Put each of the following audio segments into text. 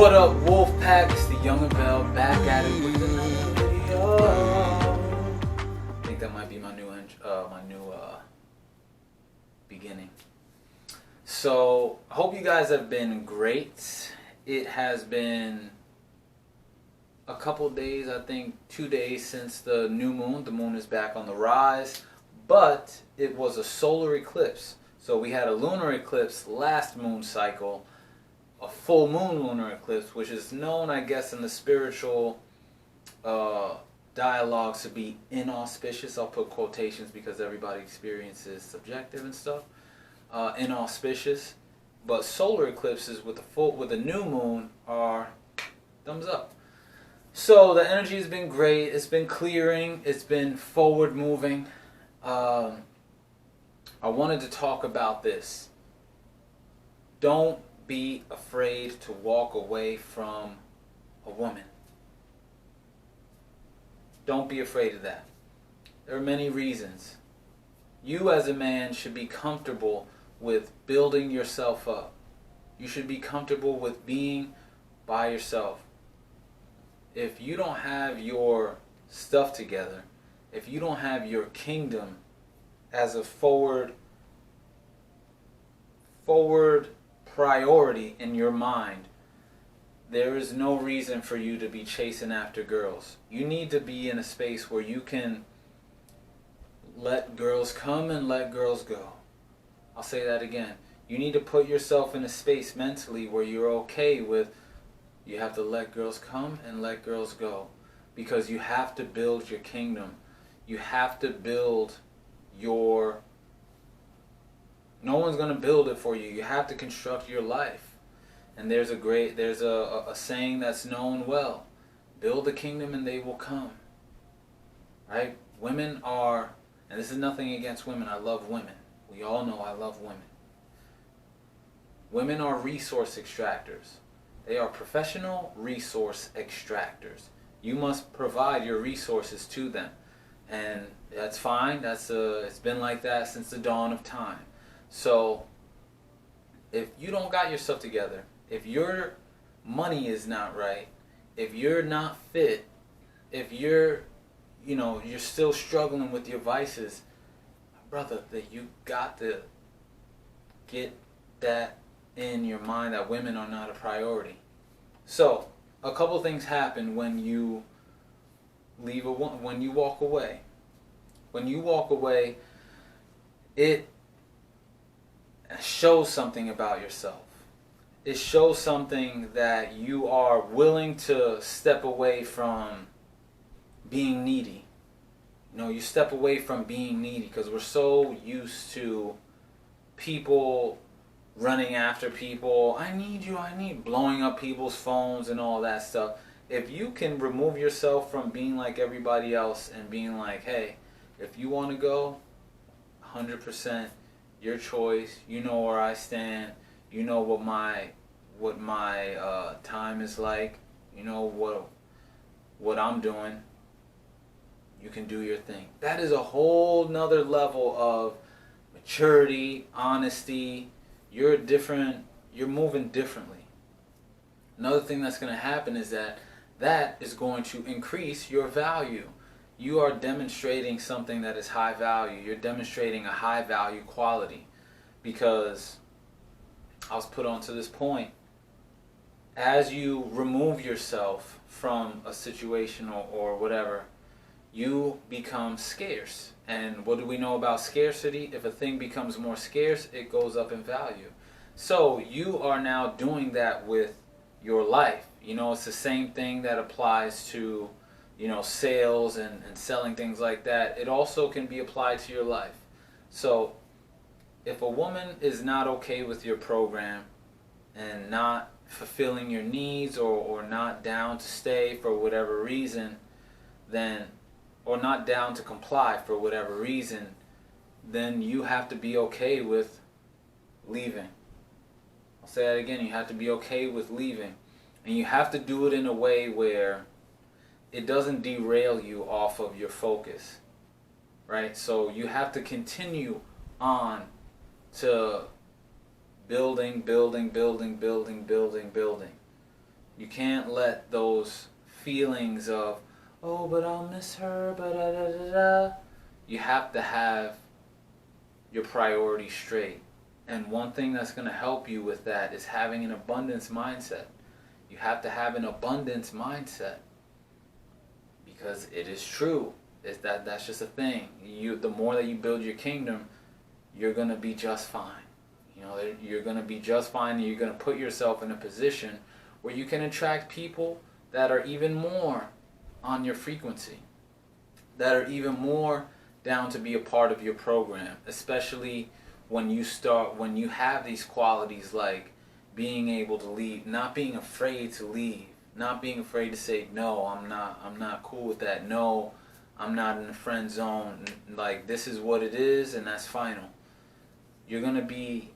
What up, Wolfpack? It's the Yungavelle back at it with another video. I think that might be my new beginning. So I hope you guys have been great. It has been a couple days, I think 2 days since the new moon. The moon is back on the rise, but it was a solar eclipse. So we had a lunar eclipse last moon cycle, a full moon lunar eclipse, which is known, I guess, in the spiritual dialogues to be inauspicious. I'll put quotations because everybody experiences subjective and stuff. Inauspicious, but solar eclipses with the new moon are thumbs up. So the energy has been great. It's been clearing. It's been forward moving. I wanted to talk about this. Don't be afraid to walk away from a woman. Don't be afraid of that. There are many reasons. You as a man should be comfortable with building yourself up. You should be comfortable with being by yourself. If you don't have your stuff together, if you don't have your kingdom as a forward priority in your mind, there is no reason for you to be chasing after girls. You need to be in a space where you can let girls come and let girls go. I'll say that again. You need to put yourself in a space mentally where you're okay with, you have to let girls come and let girls go. Because you have to build your kingdom. You have to build your... No one's going to build it for you. You have to construct your life. And there's a saying that's known well. Build a kingdom and they will come. Right? Women are, and this is nothing against women. I love women. We all know I love women. Women are resource extractors. They are professional resource extractors. You must provide your resources to them. And that's fine. It's been like that since the dawn of time. So if you don't got yourself together, if your money is not right, if you're not fit, if you're still struggling with your vices, brother, that you got to get that in your mind that women are not a priority. So a couple things happen when you when you walk away. When you walk away, it shows something about yourself. It shows something that you are willing to step away from being needy. You step away from being needy because we're so used to people running after people. I need you, I need, blowing up people's phones and all that stuff. If you can remove yourself from being like everybody else and being like, hey, if you want to go, 100%, your choice. You know where I stand. You know what my time is like. You know what I'm doing. You can do your thing. That is a whole nother level of maturity, honesty. You're moving differently. Another thing that's going to happen is that is going to increase your value. You are demonstrating something that is high value. You're demonstrating a high value quality. Because I was put onto this point. As you remove yourself from a situation or whatever, you become scarce. And what do we know about scarcity? If a thing becomes more scarce, it goes up in value. So you are now doing that with your life. It's the same thing that applies to, sales and selling things like that. It also can be applied to your life. So if a woman is not okay with your program and not fulfilling your needs or not down to stay for whatever reason, or not down to comply for whatever reason, then you have to be okay with leaving. I'll say that again. You have to be okay with leaving. And you have to do it in a way where it doesn't derail you off of your focus. Right? So you have to continue on to building. You can't let those feelings of, oh, but I'll miss her, but da da da da. You have to have your priorities straight. And one thing that's going to help you with that is having an abundance mindset. You have to have an abundance mindset, because it is true. That's just a thing. The more that you build your kingdom, you're going to be just fine. You know, you're going to be just fine, and you're going to put yourself in a position where you can attract people that are even more on your frequency, that are even more down to be a part of your program, especially when you have these qualities like being able to leave, not being afraid to leave, not being afraid to say, no, I'm not cool with that. No, I'm not in the friend zone. Like, this is what it is, and that's final. You're going to be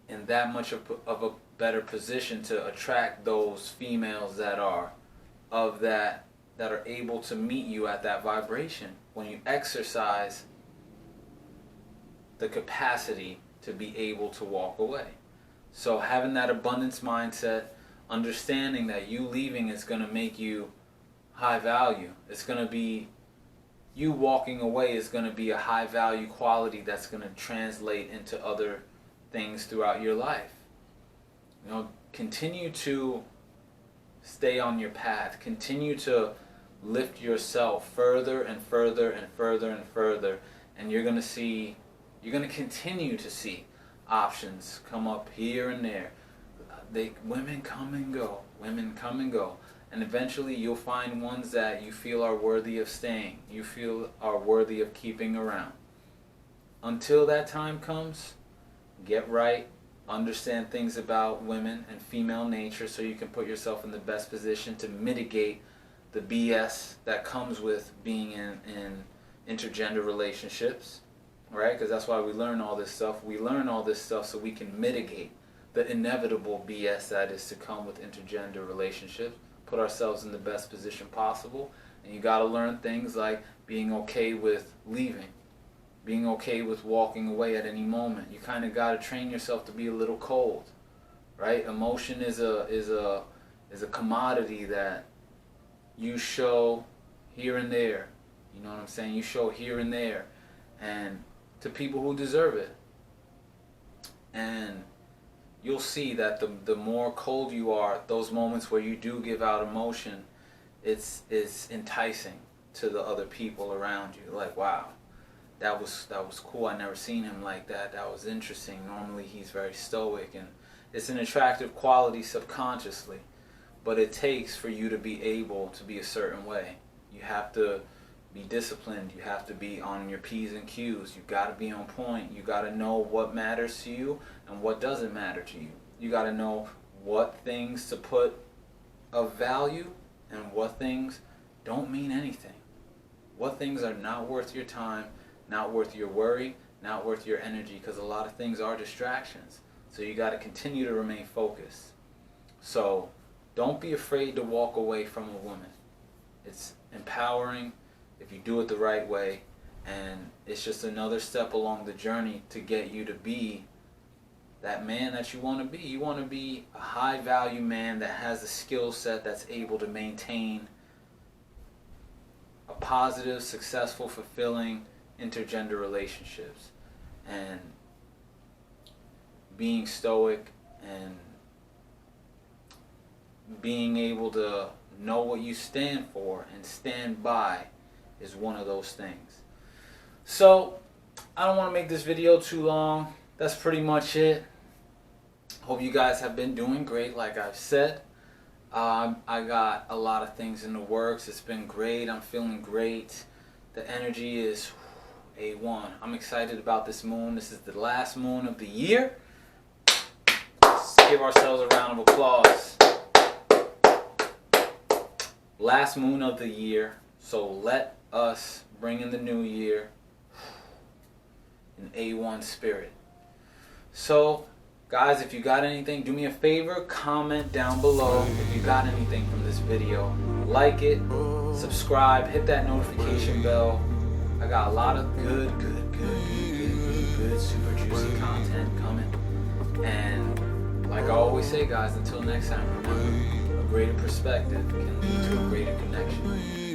in that much of a better position to attract those females that are able to meet you at that vibration when you exercise the capacity to be able to walk away. So having that abundance mindset, understanding that you leaving is going to make you high value. It's going to be, you walking away is going to be a high value quality that's going to translate into other things throughout your life. You know, continue to stay on your path. Continue to lift yourself further and further and further and further, and you're going to continue to see options come up here and there. Women come and go. Women come and go. And eventually you'll find ones that you feel are worthy of staying. You feel are worthy of keeping around. Until that time comes, get right. Understand things about women and female nature so you can put yourself in the best position to mitigate the BS that comes with being in intergender relationships. Right? Because that's why we learn all this stuff. We learn all this stuff so we can mitigate the inevitable BS that is to come with intergender relationships. Put ourselves in the best position possible. And you got to learn things like being okay with leaving. Being okay with walking away at any moment. You kind of got to train yourself to be a little cold. Right? Emotion is a commodity that you show here and there. You know what I'm saying? You show here and there. And to people who deserve it. And you'll see that the more cold you are, those moments where you do give out emotion, it's enticing to the other people around you. Like, wow, that was cool. I never seen him like that. That was interesting. Normally he's very stoic, and it's an attractive quality subconsciously. But it takes for you to be able to be a certain way. You have to be disciplined. You have to be on your P's and Q's. You got to be on point. You got to know what matters to you and what doesn't matter to you. You got to know what things to put of value and what things don't mean anything. What things are not worth your time, not worth your worry, not worth your energy, because a lot of things are distractions. So you got to continue to remain focused. So don't be afraid to walk away from a woman. It's empowering if you do it the right way, and it's just another step along the journey to get you to be that man that you want to be. You want to be a high value man that has the skill set that's able to maintain a positive, successful, fulfilling intergender relationships, and being stoic and being able to know what you stand for and stand by is one of those things. So I don't want to make this video too long. That's pretty much it. Hope you guys have been doing great, like I've said. I got a lot of things in the works. It's been great. I'm feeling great. The energy is A1. I'm excited about this moon. This is the last moon of the year. Let's give ourselves a round of applause. Last moon of the year. So let us bring in the new year in A1 spirit. So guys, if you got anything, do me a favor, comment down below if you got anything from this video. Like it, subscribe, hit that notification bell. I got a lot of good, super juicy content coming. And like I always say, guys, until next time, remember, greater perspective can lead to a greater connection.